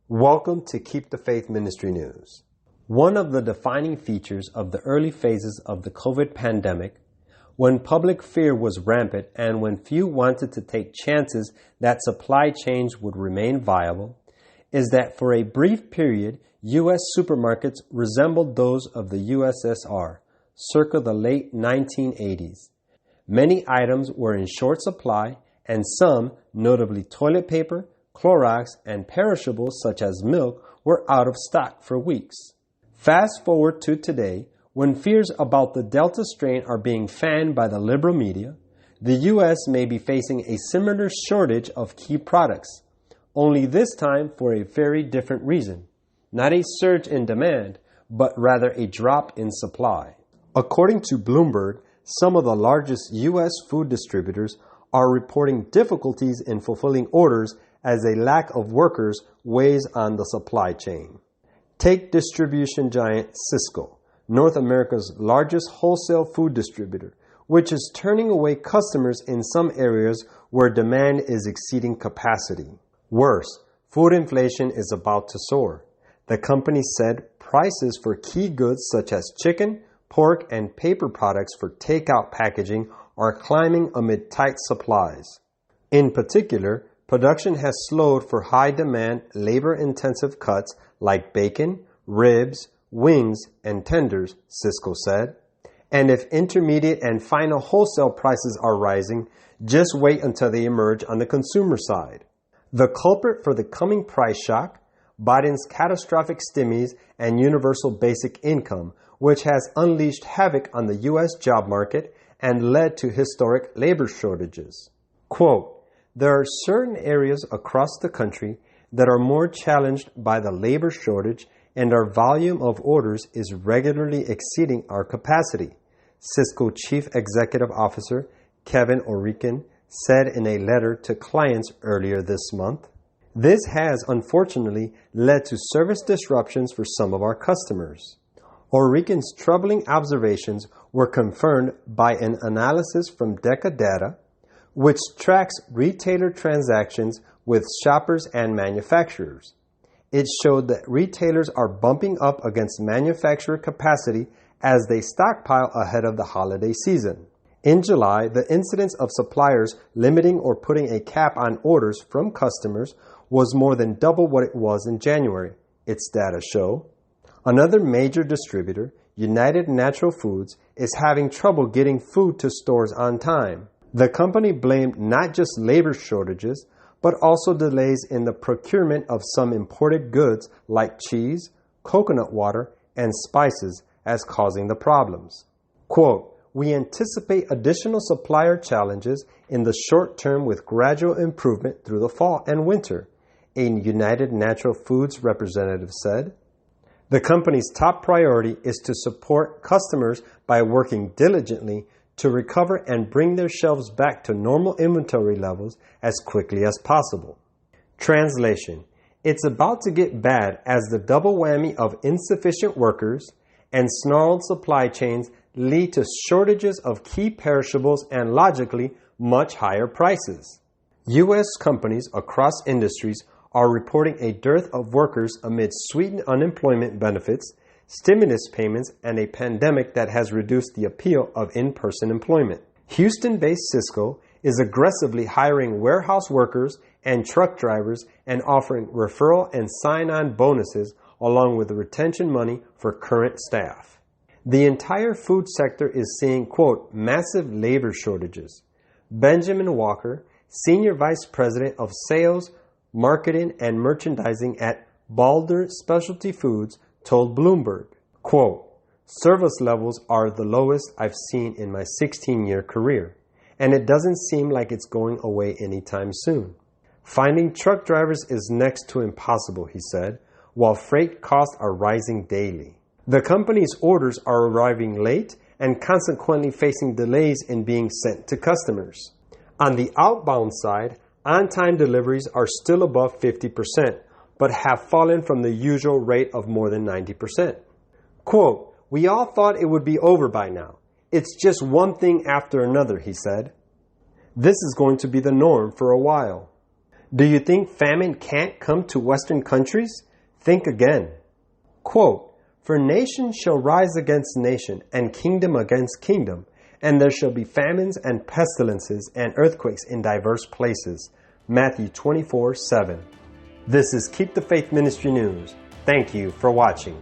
Welcome to Keep the Faith Ministry News. One of the defining features of the early phases of the COVID pandemic, when public fear was rampant and when few wanted to take chances that supply chains would remain viable, is that for a brief period, U.S. supermarkets resembled those of the USSR, circa the late 1980s. Many items were in short supply, and some, notably toilet paper, Clorox, and perishables such as milk, were out of stock for weeks. Fast forward to today, when fears about the Delta strain are being fanned by the liberal media, the U.S. may be facing a similar shortage of key products, only this time for a very different reason. Not a surge in demand, but rather a drop in supply. According to Bloomberg, some of the largest U.S. food distributors are reporting difficulties in fulfilling orders as a lack of workers weighs on the supply chain. Take distribution giant Sysco, North America's largest wholesale food distributor, which is turning away customers in some areas where demand is exceeding capacity. Worse, food inflation is about to soar. The company said prices for key goods such as chicken, pork, and paper products for takeout packaging are climbing amid tight supplies. In particular, production has slowed for high-demand, labor-intensive cuts like bacon, ribs, wings, and tenders, Sysco said. And if intermediate and final wholesale prices are rising, just wait until they emerge on the consumer side. The culprit for the coming price shock? Biden's catastrophic stimulus and universal basic income, which has unleashed havoc on the U.S. job market and led to historic labor shortages. Quote, "There are certain areas across the country that are more challenged by the labor shortage, and our volume of orders is regularly exceeding our capacity," Sysco Chief Executive Officer Kevin Orikin said in a letter to clients earlier this month. This has unfortunately led to service disruptions for some of our customers. Orikin's troubling observations were confirmed by an analysis from Data, which tracks retailer transactions with shoppers and manufacturers. It showed that retailers are bumping up against manufacturer capacity as they stockpile ahead of the holiday season. In July, the incidence of suppliers limiting or putting a cap on orders from customers was more than double what it was in January, its data show. Another major distributor, United Natural Foods, is having trouble getting food to stores on time. The company blamed not just labor shortages, but also delays in the procurement of some imported goods like cheese, coconut water, and spices as causing the problems. Quote, "We anticipate additional supplier challenges in the short term with gradual improvement through the fall and winter," a United Natural Foods representative said. The company's top priority is to support customers by working diligently to recover and bring their shelves back to normal inventory levels as quickly as possible. Translation: It's about to get bad as the double whammy of insufficient workers and snarled supply chains lead to shortages of key perishables and, logically, much higher prices. U.S. companies across industries are reporting a dearth of workers amid sweetened unemployment benefits, stimulus payments, and a pandemic that has reduced the appeal of in-person employment. Houston-based Sysco is aggressively hiring warehouse workers and truck drivers and offering referral and sign-on bonuses along with retention money for current staff. The entire food sector is seeing, quote, "massive labor shortages." Benjamin Walker, Senior Vice President of Sales, Marketing, and Merchandising at Balder Specialty Foods, told Bloomberg, quote, "Service levels are the lowest I've seen in my 16-year career, and it doesn't seem like it's going away anytime soon. Finding truck drivers is next to impossible," he said, while freight costs are rising daily. The company's orders are arriving late and consequently facing delays in being sent to customers. On the outbound side, on-time deliveries are still above 50%, but have fallen from the usual rate of more than 90%. Quote, "We all thought it would be over by now. It's just one thing after another," he said. This is going to be the norm for a while. Do you think famine can't come to Western countries? Think again. Quote, "For nation shall rise against nation, and kingdom against kingdom, and there shall be famines and pestilences and earthquakes in diverse places." Matthew 24:7. This is Keep the Faith Ministry News. Thank you for watching.